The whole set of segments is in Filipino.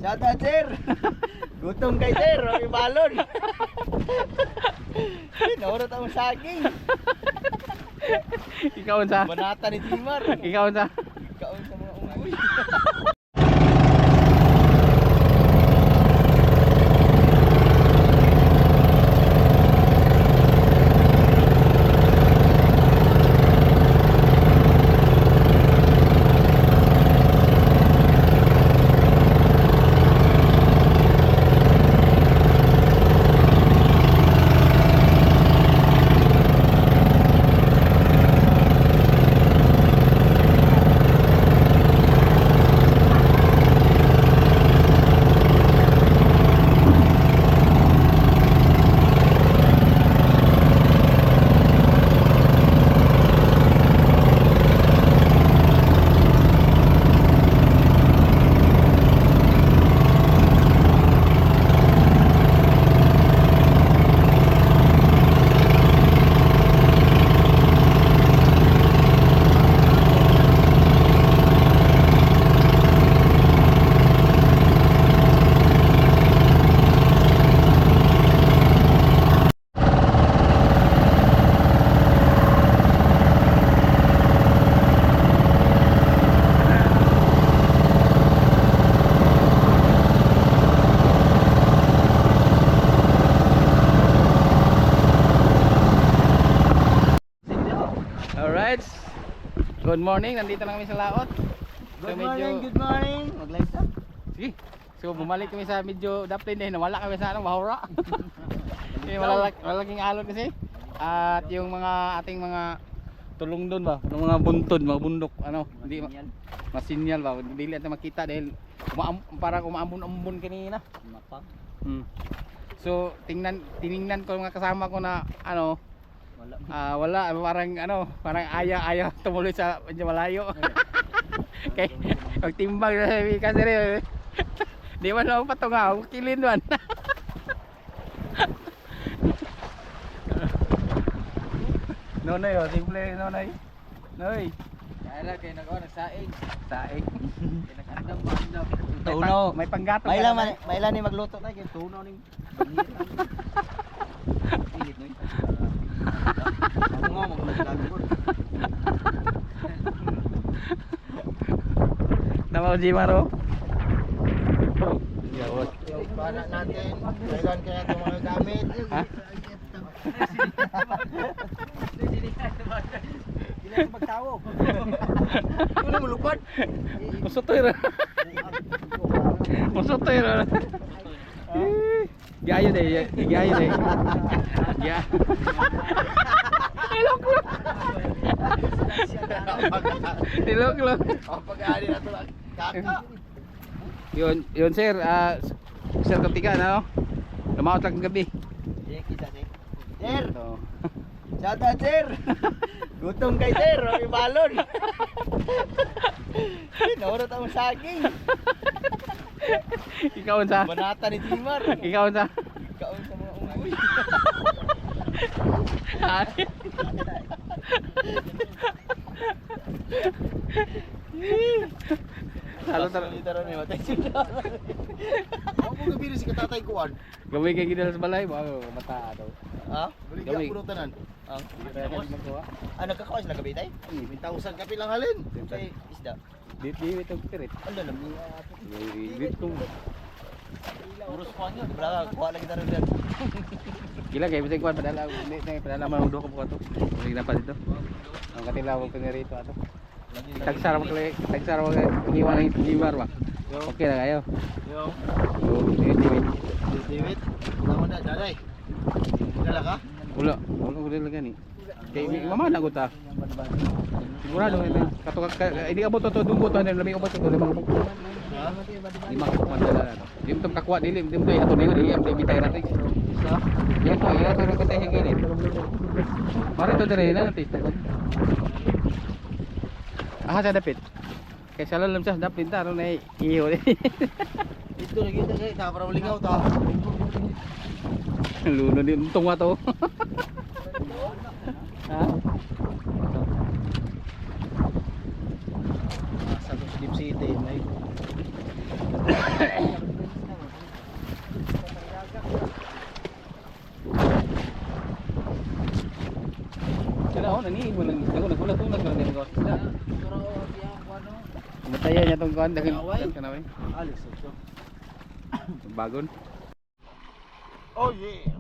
Shoutout sir. Gutom kay sir, may balon. Naurot ang saging. Ikaw unsa? Banata ni Jimar. Ikaw unsa? Ikaw sa mga unggoy. Alright. Good morning, nandito na kami sa laot. Good morning, good morning. Mag-live ka? Sige. So bumalik kami sa medyo daplin din. Nawala kami sa bahura. Malaking alon kasi. At yung mga ating mga tulong doon ba, ng mga buntod, mga bundok, ano, hindi masinyal ba, hindi natin makita dahil parang umaambon-ambon kanina. Mapang. So tiningnan ko mga kasama ko na ano, wala parang aya tumuloy sa medyo malayo. Kay pagtimbang na kasi rin di man lang patunga kilin man. Nonoy simple nonoy. Noy. Kaya kayo nagawa nagsaing. Saing. Nagandam ba? Tuno, may panggato. Mailan ni magluto tayo kay tuno ning. Init no. Ako nga maglago ko. Nama Jimaro. Para natin, kailan kaya ito mga gamit. Ha? Hindi na magtawo. Ano mo lupad? Musutoy ra. Musutoy ra. Gayo deh, gayo deh. Ya. Ilok-lok. Ilok-lok. Pag-aari na ito lang. Kaka. Yun sir, sir Katigan ano? Lumaot lang gabi. Sir! Shoutout sir! Gutom kay sir, may balon. Naurot ang saging. Ikaw unsa? Banata ni Jimar. Ikaw unsa? Ikaw sa mga unggoy. Halo tar. Literal ni matay sila. Ako mo gabiri si katatay kuan. Gawin kay gidal sa balay ba mata ato. Ha? Buli ka puro tanan. Ang nagkakawas na gabi tay? 1,000 kapi lang halin. Kay isda. Dit ito pirit. Ano lang Dit ko. Puro Spanyol, bra, kuha lagi tayo diyan. Gila kay bisag kuan padala man udo ko to. Balik na pa dito. Ang katilaw ko ni rito ato. Tagsara mo iwan ng Jimar ba? Okay na kayo. Yo. David. Tama na, daday. Dala ka? Wala lang gani. Kay mama na ko ta. Sigurado hindi abot to dumbo to labi abot to limang buko. Ha? Limang buko dala na. Di mo kakuha dili, di mo ato ningo di am bitay ra tig. Isa. Yan to, ira to ko tayo gini. Mari to dire na natin. Sa dapit. Kay sa lalam sa dapit ta ron ay iyo. Ito lagi ta kay ta para malingaw ta. Luno din tunga to. Ha? Sa Deep City may Kaya ako naniig mo lang isda ko nagulat-ulat lang din ko isda. Matayan niya tong kuan dagan kanaway. Alis ito. Bagon. Oh yeah.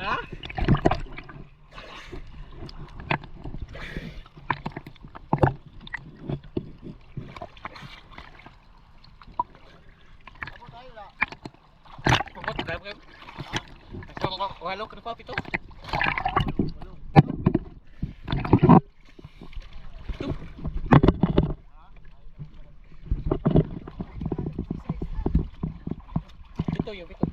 Ha? Halo, kenapa itu? Itu yung itu.